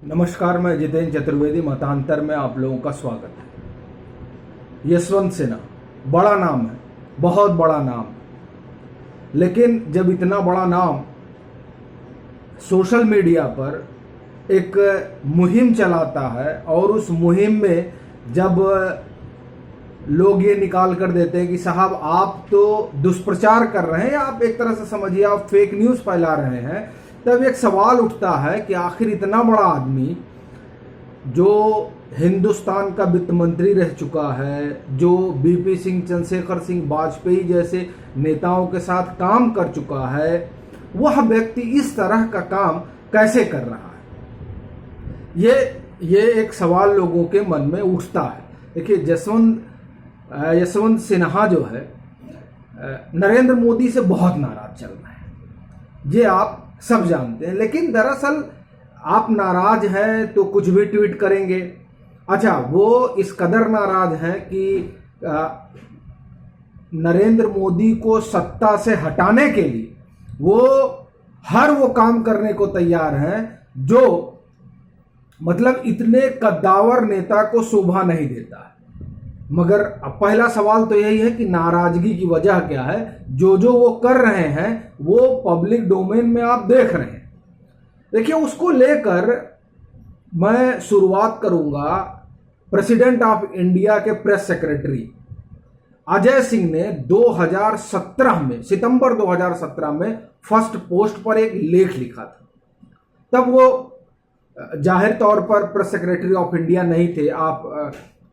नमस्कार, मैं जितेंद्र चतुर्वेदी। मतांतर में आप लोगों का स्वागत है। यशवंत सिन्हा बड़ा नाम है, बहुत बड़ा नाम, लेकिन जब इतना बड़ा नाम सोशल मीडिया पर एक मुहिम चलाता है और उस मुहिम में जब लोग ये निकाल कर देते हैं कि साहब आप तो दुष्प्रचार कर रहे हैं, आप एक तरह से समझिए आप फेक न्यूज़ फैला रहे हैं, तब एक सवाल उठता है कि आखिर इतना बड़ा आदमी जो हिंदुस्तान का वित्त मंत्री रह चुका है, जो बीपी सिंह, चंद्रशेखर सिंह, वाजपेयी जैसे नेताओं के साथ काम कर चुका है, वह व्यक्ति इस तरह का काम कैसे कर रहा है? ये एक सवाल लोगों के मन में उठता है। देखिए, यशवंत सिन्हा जो है नरेंद्र मोदी से बहुत नाराज चल रहे हैं, ये आप सब जानते हैं। लेकिन दरअसल आप नाराज हैं तो कुछ भी ट्वीट करेंगे। अच्छा, वो इस कदर नाराज हैं कि नरेंद्र मोदी को सत्ता से हटाने के लिए वो हर वो काम करने को तैयार हैं जो मतलब इतने कद्दावर नेता को शोभा नहीं देता है। मगर अब पहला सवाल तो यही है कि नाराजगी की वजह क्या है? जो वो कर रहे हैं वो पब्लिक डोमेन में आप देख रहे हैं। देखिए, उसको लेकर मैं शुरुआत करूंगा। प्रेसिडेंट ऑफ इंडिया के प्रेस सेक्रेटरी अजय सिंह ने 2017 में, सितंबर 2017 में फर्स्ट पोस्ट पर एक लेख लिखा था। तब वो जाहिर तौर पर प्रेस सेक्रेटरी ऑफ इंडिया नहीं थे, आप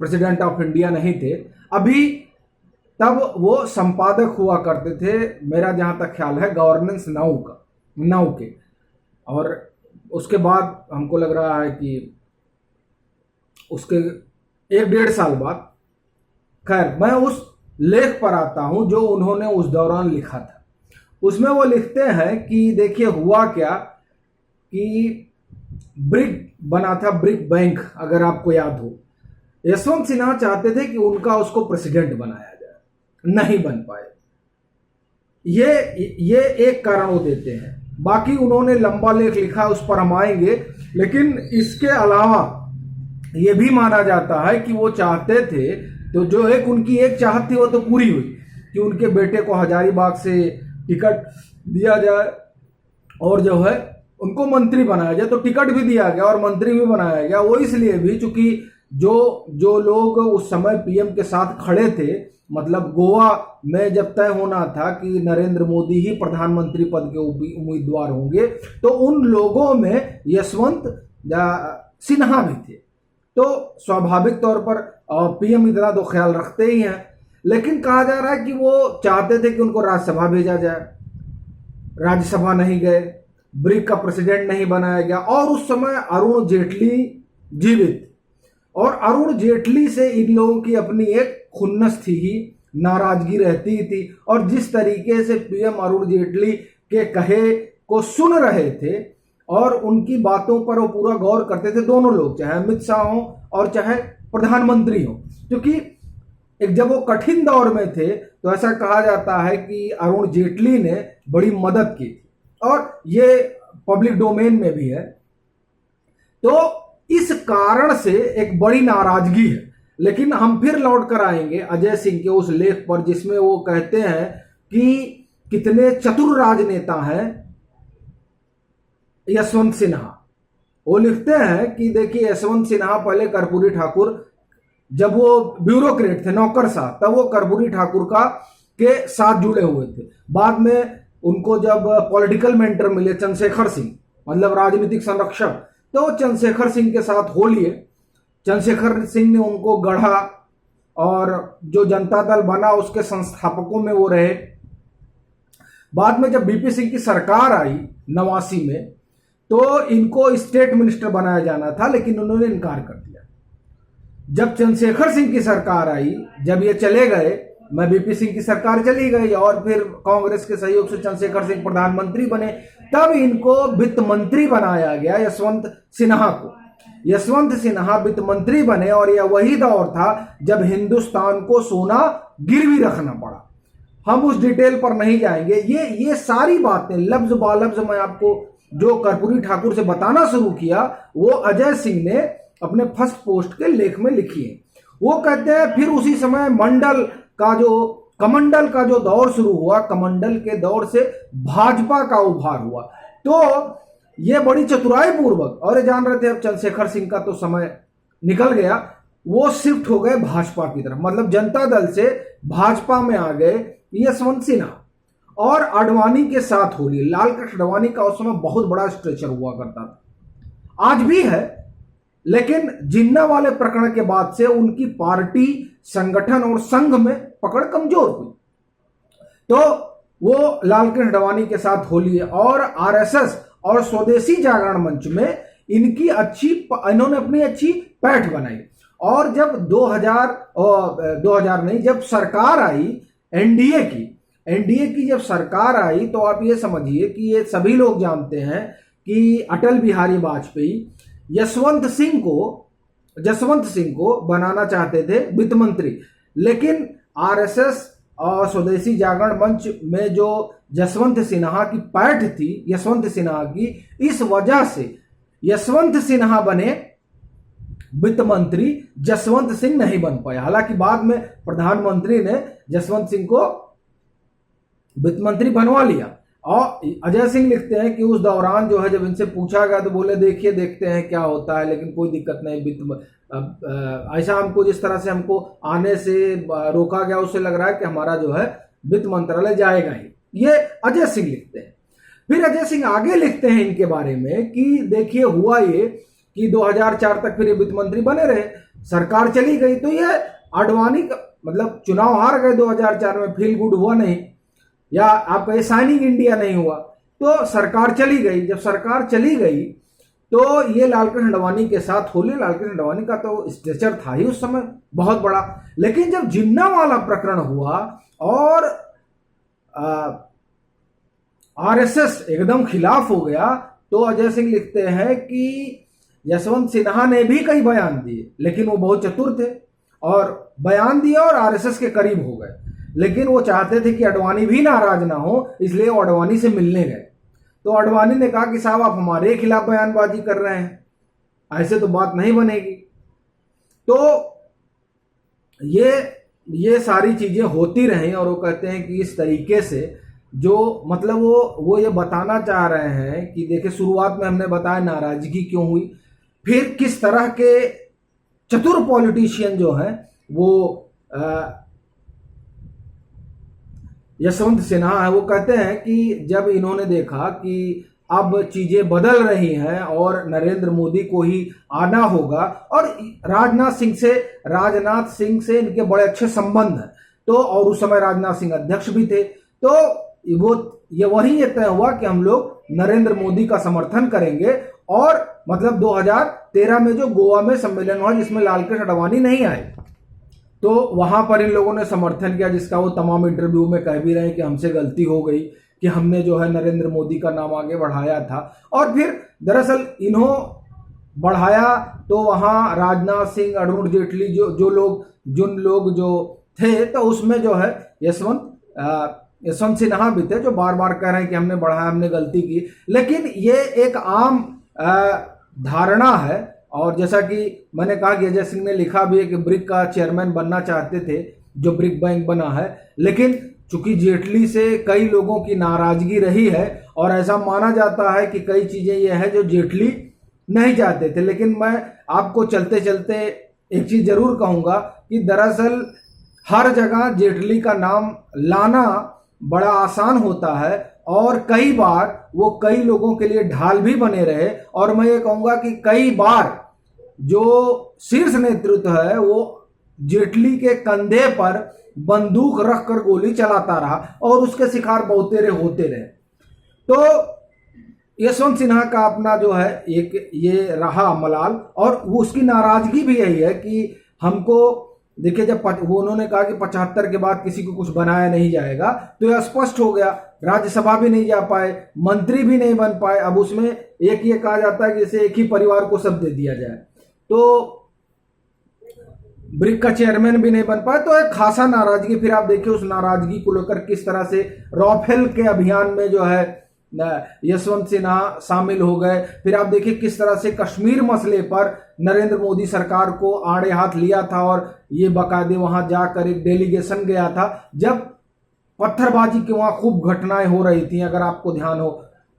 प्रेसिडेंट ऑफ इंडिया नहीं थे अभी। तब वो संपादक हुआ करते थे, मेरा जहां तक ख्याल है, गवर्नेंस नाउ के। और उसके बाद हमको लग रहा है कि उसके 1-1.5 साल बाद, खैर मैं उस लेख पर आता हूं जो उन्होंने उस दौरान लिखा था। उसमें वो लिखते हैं कि देखिए हुआ क्या कि ब्रिक बना था, ब्रिक बैंक, अगर आपको याद हो। यशवंत सिन्हा चाहते थे कि उसको प्रेसिडेंट बनाया जाए, नहीं बन पाए। ये एक कारण वो देते हैं। बाकी उन्होंने लंबा लेख लिखा, उस पर हम आएंगे। लेकिन इसके अलावा ये भी माना जाता है कि वो चाहते थे, तो जो उनकी एक चाहत थी वो तो पूरी हुई कि उनके बेटे को हजारीबाग से टिकट दिया जाए और जो है उनको मंत्री बनाया जाए। तो टिकट भी दिया गया और मंत्री भी बनाया गया। वो इसलिए भी चूंकि जो लोग उस समय पीएम के साथ खड़े थे, मतलब गोवा में जब तय होना था कि नरेंद्र मोदी ही प्रधानमंत्री पद के उम्मीदवार होंगे, तो उन लोगों में यशवंत सिन्हा भी थे। तो स्वाभाविक तौर पर पीएम इतना तो ख्याल रखते ही हैं। लेकिन कहा जा रहा है कि वो चाहते थे कि उनको राज्यसभा भेजा जाए, राज्यसभा नहीं गए, ब्रिक का प्रेसिडेंट नहीं बनाया गया। और उस समय अरुण जेटली जीवित, और अरुण जेटली से इन लोगों की अपनी एक खुन्नस थी ही, नाराजगी रहती थी। और जिस तरीके से पीएम अरुण जेटली के कहे को सुन रहे थे और उनकी बातों पर वो पूरा गौर करते थे, दोनों लोग, चाहे अमित शाह हो और चाहे प्रधानमंत्री हो, क्योंकि एक जब वो कठिन दौर में थे तो ऐसा कहा जाता है कि अरुण जेटली ने बड़ी मदद की थी, और ये पब्लिक डोमेन में भी है। तो इस कारण से एक बड़ी नाराजगी है। लेकिन हम फिर लौट कर आएंगे अजय सिंह के उस लेख पर जिसमें वो कहते हैं कि कितने चतुर राजनेता हैं यशवंत सिन्हा। वो लिखते हैं कि देखिए, यशवंत सिन्हा पहले कर्पूरी ठाकुर, जब वो ब्यूरोक्रेट थे, नौकरशाह, तब वो कर्पूरी ठाकुर के साथ जुड़े हुए थे। बाद में उनको जब पॉलिटिकल मेंटर मिले चंद्रशेखर सिंह, मतलब राजनीतिक संरक्षक, तो चंद्रशेखर सिंह के साथ हो लिए। चंद्रशेखर सिंह ने उनको गढ़ा और जो जनता दल बना उसके संस्थापकों में वो रहे। बाद में जब बीपी सिंह की सरकार आई 89 में, तो इनको स्टेट मिनिस्टर बनाया जाना था, लेकिन उन्होंने इनकार कर दिया। जब चंद्रशेखर सिंह की सरकार आई, जब ये चले गए, मैं बीपी सिंह की सरकार चली गई और फिर कांग्रेस के सहयोग से चंद्रशेखर सिंह प्रधानमंत्री बने, तब इनको वित्त मंत्री बनाया गया, यशवंत सिन्हा को। यशवंत सिन्हा वित्त मंत्री बने और यह वही दौर था जब हिंदुस्तान को सोना गिरवी रखना पड़ा। हम उस डिटेल पर नहीं जाएंगे। ये सारी बातें लफ्ज बालफ्ज मैं आपको जो कर्पूरी ठाकुर से बताना शुरू किया वो अजय सिंह ने अपने फर्स्ट पोस्ट के लेख में लिखी है। वो कहते हैं फिर उसी समय कमंडल का जो दौर शुरू हुआ, कमंडल के दौर से भाजपा का उभार हुआ। तो ये बड़ी चतुराई पूर्वक, और ये जान रहे थे अब चंद्रशेखर सिंह का तो समय निकल गया, वो शिफ्ट हो गए भाजपा की तरफ, मतलब जनता दल से भाजपा में आ गए यशवंत सिन्हा और आडवाणी के साथ हो रही। लाल कृष्ण आडवाणी का उस समय बहुत बड़ा स्ट्रेचर हुआ करता था, आज भी है, लेकिन जिन्ना वाले प्रकरण के बाद से उनकी पार्टी, संगठन और संघ में पकड़ कमजोर हुई। तो वो लाल कृष्ण आडवाणी के साथ हो लिए और आरएसएस और स्वदेशी जागरण मंच में इन्होंने अपनी अच्छी पैठ बनाई। और जब 2000 नहीं, जब सरकार आई एनडीए की जब सरकार आई, तो आप ये समझिए कि ये सभी लोग जानते हैं कि अटल बिहारी वाजपेयी जसवंत सिंह को बनाना चाहते थे वित्त मंत्री, लेकिन आरएसएस और स्वदेशी जागरण मंच में जो जसवंत सिन्हा की पैठ थी, यशवंत सिन्हा की, इस वजह से यशवंत सिन्हा बने वित्त मंत्री, जसवंत सिंह नहीं बन पाए। हालांकि बाद में प्रधानमंत्री ने जसवंत सिंह को वित्त मंत्री बनवा लिया। और अजय सिंह लिखते हैं कि उस दौरान जो है जब इनसे पूछा गया तो बोले देखिए देखते हैं क्या होता है, लेकिन कोई दिक्कत नहीं, ऐसा हमको जिस तरह से हमको आने से रोका गया उससे लग रहा है कि हमारा जो है वित्त मंत्रालय जाएगा ही। ये अजय सिंह लिखते हैं। फिर अजय सिंह आगे लिखते हैं इनके बारे में कि देखिए हुआ ये कि 2004 तक फिर ये वित्त मंत्री बने रहे, सरकार चली गई, तो ये आडवाणी का मतलब चुनाव हार गए 2004 में, फील गुड हुआ नहीं, या आपका ये शाइनिंग इंडिया नहीं हुआ, तो सरकार चली गई। जब सरकार चली गई तो ये लालकृष्ण आडवाणी के साथ होली। लालकृष्ण आडवाणी का तो स्ट्रेचर था ही उस समय बहुत बड़ा, लेकिन जब जिन्ना वाला प्रकरण हुआ और आरएसएस एकदम खिलाफ हो गया, तो अजय सिंह लिखते हैं कि यशवंत सिन्हा ने भी कई बयान दिए, लेकिन वो बहुत चतुर थे और बयान दिए और आरएसएस के करीब हो गए, लेकिन वो चाहते थे कि आडवाणी भी नाराज ना हो, इसलिए वो आडवाणी से मिलने गए। तो आडवाणी ने कहा कि साहब आप हमारे खिलाफ बयानबाजी कर रहे हैं, ऐसे तो बात नहीं बनेगी। तो ये सारी चीजें होती रही और वो कहते हैं कि इस तरीके से जो मतलब वो ये बताना चाह रहे हैं कि देखिए शुरुआत में हमने बताया नाराजगी क्यों हुई, फिर किस तरह के चतुर पॉलिटिशियन जो हैं वो यशवंत सिन्हा है, वो कहते हैं कि जब इन्होंने देखा कि अब चीजें बदल रही हैं और नरेंद्र मोदी को ही आना होगा, और राजनाथ सिंह से इनके बड़े अच्छे संबंध हैं, तो और उस समय राजनाथ सिंह अध्यक्ष भी थे, तो वही तय हुआ कि हम लोग नरेंद्र मोदी का समर्थन करेंगे। और मतलब 2013 में जो गोवा में सम्मेलन हुआ जिसमें लालकृष्ण आडवाणी नहीं आए, तो वहां पर इन लोगों ने समर्थन किया, जिसका वो तमाम इंटरव्यू में कह भी रहे हैं कि हमसे गलती हो गई कि हमने जो है नरेंद्र मोदी का नाम आगे बढ़ाया था। और फिर दरअसल इन्हों बढ़ाया तो वहां राजनाथ सिंह, अरुण जेटली जिन लोग जो थे, तो उसमें जो है यशवंत सिन्हा भी थे, जो बार बार कह रहे हैं कि हमने बढ़ाया, हमने गलती की। लेकिन ये एक आम धारणा है, और जैसा कि मैंने कहा कि अजय सिंह ने लिखा भी है कि ब्रिक का चेयरमैन बनना चाहते थे, जो ब्रिक बैंक बना है, लेकिन चूंकि जेटली से कई लोगों की नाराजगी रही है और ऐसा माना जाता है कि कई चीजें ये है जो जेटली नहीं चाहते थे। लेकिन मैं आपको चलते चलते एक चीज जरूर कहूंगा कि दरअसल हर जगह जेटली का नाम लाना बड़ा आसान होता है और कई बार वो कई लोगों के लिए ढाल भी बने रहे। और मैं ये कहूंगा कि कई बार जो शीर्ष नेतृत्व है वो जेटली के कंधे पर बंदूक रखकर गोली चलाता रहा और उसके शिकार बहुतेरे होते रहे। तो यशवंत सिन्हा का अपना जो है एक ये रहा मलाल, और वो उसकी नाराजगी भी यही है कि हमको देखिए, जब वो उन्होंने कहा कि 75 के बाद किसी को कुछ बनाया नहीं जाएगा, तो यह स्पष्ट हो गया। राज्यसभा भी नहीं जा पाए, मंत्री भी नहीं बन पाए। अब उसमें एक ये कहा जाता है कि जैसे एक ही परिवार को सब दे दिया जाए, तो ब्रिक का चेयरमैन भी नहीं बन पाए, तो एक खासा नाराजगी। फिर आप देखिए उस नाराजगी को लेकर किस तरह से राफेल के अभियान में जो है यशवंत सिन्हा शामिल हो गए। फिर आप देखिए किस तरह से कश्मीर मसले पर नरेंद्र मोदी सरकार को आड़े हाथ लिया था और ये बाकायदे वहां जाकर एक डेलीगेशन गया था जब पत्थरबाजी की वहां खूब घटनाएं हो रही थी, अगर आपको ध्यान हो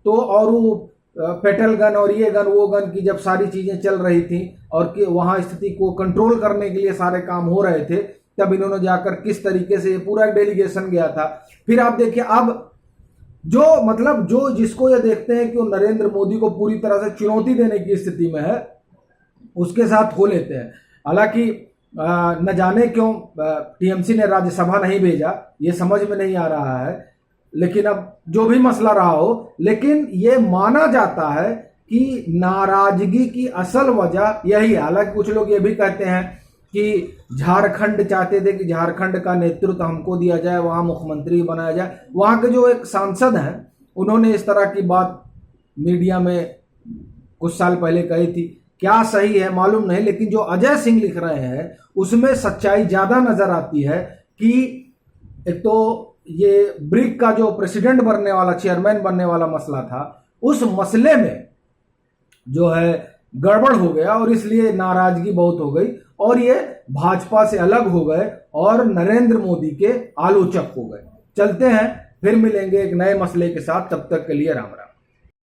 तो। और वो पेटल गन और ये गन वो गन की जब सारी चीजें चल रही थी और कि वहां स्थिति को कंट्रोल करने के लिए सारे काम हो रहे थे, तब इन्होंने जाकर किस तरीके से पूरा डेलीगेशन गया था। फिर आप देखिए अब जो मतलब जो जिसको ये देखते हैं कि वो नरेंद्र मोदी को पूरी तरह से चुनौती देने की स्थिति में है, उसके साथ हो लेते हैं। हालांकि न जाने क्यों टीएमसी ने राज्यसभा नहीं भेजा, ये समझ में नहीं आ रहा है, लेकिन अब जो भी मसला रहा हो, लेकिन ये माना जाता है कि नाराजगी की असल वजह यही है। हालांकि कुछ लोग ये भी कहते हैं कि झारखंड चाहते थे कि झारखंड का नेतृत्व हमको दिया जाए, वहां मुख्यमंत्री बनाया जाए। वहां के जो एक सांसद हैं उन्होंने इस तरह की बात मीडिया में कुछ साल पहले कही थी। क्या सही है मालूम नहीं, लेकिन जो अजय सिंह लिख रहे हैं उसमें सच्चाई ज्यादा नजर आती है कि एक तो ये ब्रिक का जो प्रेसिडेंट बनने वाला, चेयरमैन बनने वाला मसला था, उस मसले में जो है गड़बड़ हो गया और इसलिए नाराजगी बहुत हो गई और ये भाजपा से अलग हो गए और नरेंद्र मोदी के आलोचक हो गए। चलते हैं, फिर मिलेंगे एक नए मसले के साथ, तब तक के लिए राम राम।